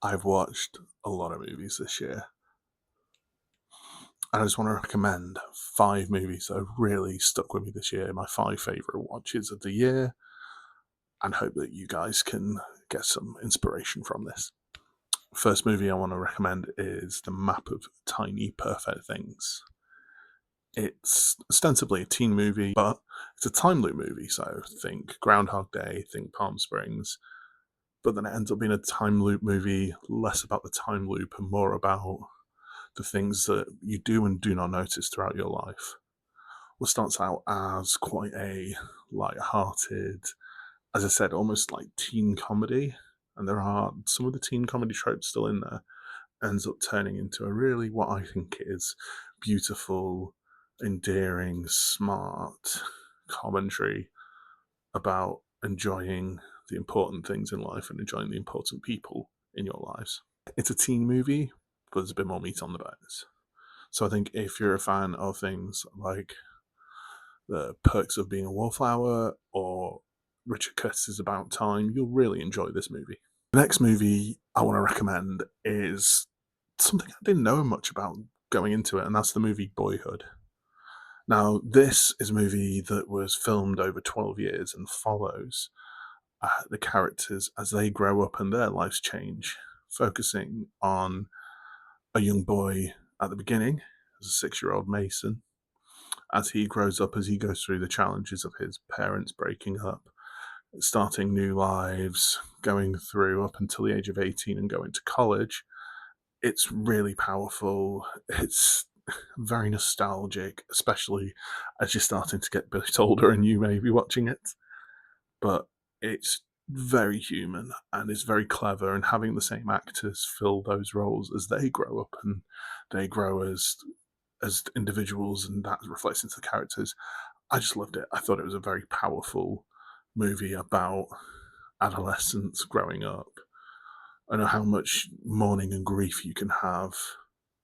I've watched a lot of movies this year, and I just want to recommend 5 movies that have really stuck with me this year, my 5 favourite watches of the year, and hope that you guys can get some inspiration from this. First movie I want to recommend is The Map of Tiny Perfect Things. It's ostensibly a teen movie, but it's a time loop movie, so think Groundhog Day, think Palm Springs, but then it ends up being a time loop movie, less about the time loop and more about the things that you do and do not notice throughout your life. What starts out as quite a light-hearted, as I said, almost like teen comedy, and there are some of the teen comedy tropes still in there, ends up turning into a really what I think is beautiful, endearing, smart commentary about enjoying the important things in life and enjoying the important people in your lives. It's a teen movie, but there's a bit more meat on the bones. So I think if you're a fan of things like The Perks of Being a Wallflower or Richard Curtis's About Time, you'll really enjoy this movie. The next movie I want to recommend is something I didn't know much about going into it, and that's the movie Boyhood. Now, this is a movie that was filmed over 12 years and follows the characters as they grow up and their lives change, focusing on a young boy at the beginning as a 6-year-old Mason, as he grows up, as he goes through the challenges of his parents breaking up, starting new lives, going through up until the age of 18 and going to college. It's really powerful. It's very nostalgic, especially as you're starting to get a bit older and you may be watching it. But it's very human and it's very clever, and having the same actors fill those roles as they grow up and they grow as individuals, and that reflects into the characters. I just loved it. I thought it was a very powerful movie about adolescence growing up. I know how much mourning and grief you can have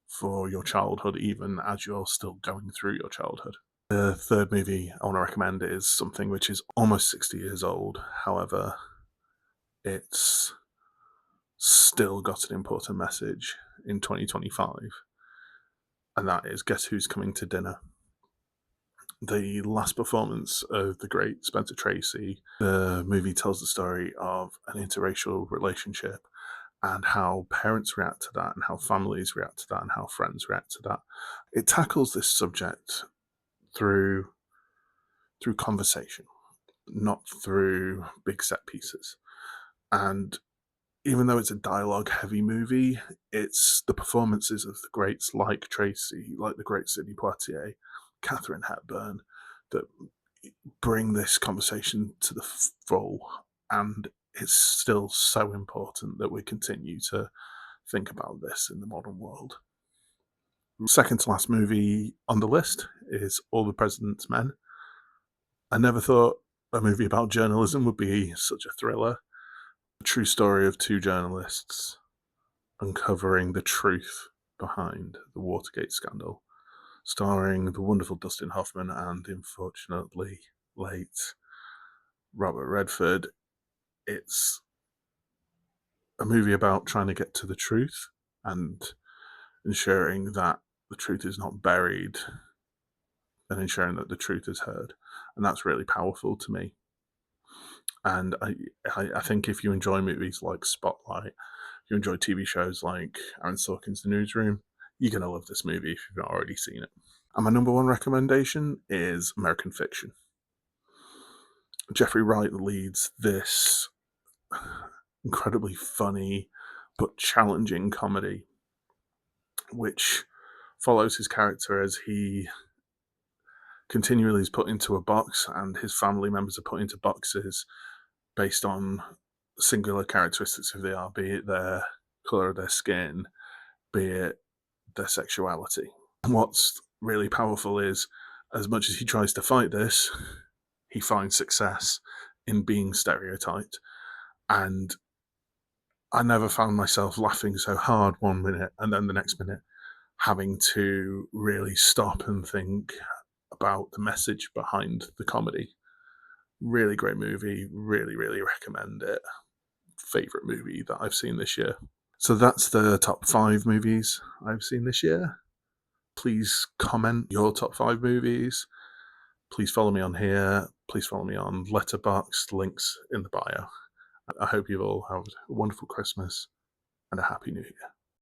for your childhood, even as you're still going through your childhood. The third movie I want to recommend is something which is almost 60 years old. However, it's still got an important message in 2025, and that is Guess Who's Coming to Dinner? The last performance of the great Spencer Tracy. The movie tells the story of an interracial relationship and how parents react to that, and how families react to that, and how friends react to that. It tackles this subject through conversation, not through big set pieces. And even though it's a dialogue heavy movie, it's the performances of the greats like Tracy, like the great Sidney Poitier, Catherine Hepburn, that bring this conversation to the full. And it's still so important that we continue to think about this in the modern world. Second to last movie on the list is All the President's Men. I never thought a movie about journalism would be such a thriller. A true story of two journalists uncovering the truth behind the Watergate scandal, starring the wonderful Dustin Hoffman and the unfortunately late Robert Redford. It's a movie about trying to get to the truth and ensuring that the truth is not buried and ensuring that the truth is heard. And that's really powerful to me. And I think if you enjoy movies like Spotlight, if you enjoy TV shows like Aaron Sorkin's The Newsroom, you're going to love this movie if you've not already seen it. And my number one recommendation is American Fiction. Jeffrey Wright leads this incredibly funny but challenging comedy, which follows his character as he continually is put into a box and his family members are put into boxes based on singular characteristics of who they are, be it their colour of their skin, be it their sexuality. And what's really powerful is, as much as he tries to fight this, he finds success in being stereotyped. And I never found myself laughing so hard one minute and then the next minute having to really stop and think about the message behind the comedy. Really great movie. Really, really recommend it. Favorite movie that I've seen this year. So that's the top 5 movies I've seen this year. Please comment your top 5 movies. Please follow me on here. Please follow me on Letterboxd, links in the bio. I hope you all have a wonderful Christmas and a happy New Year.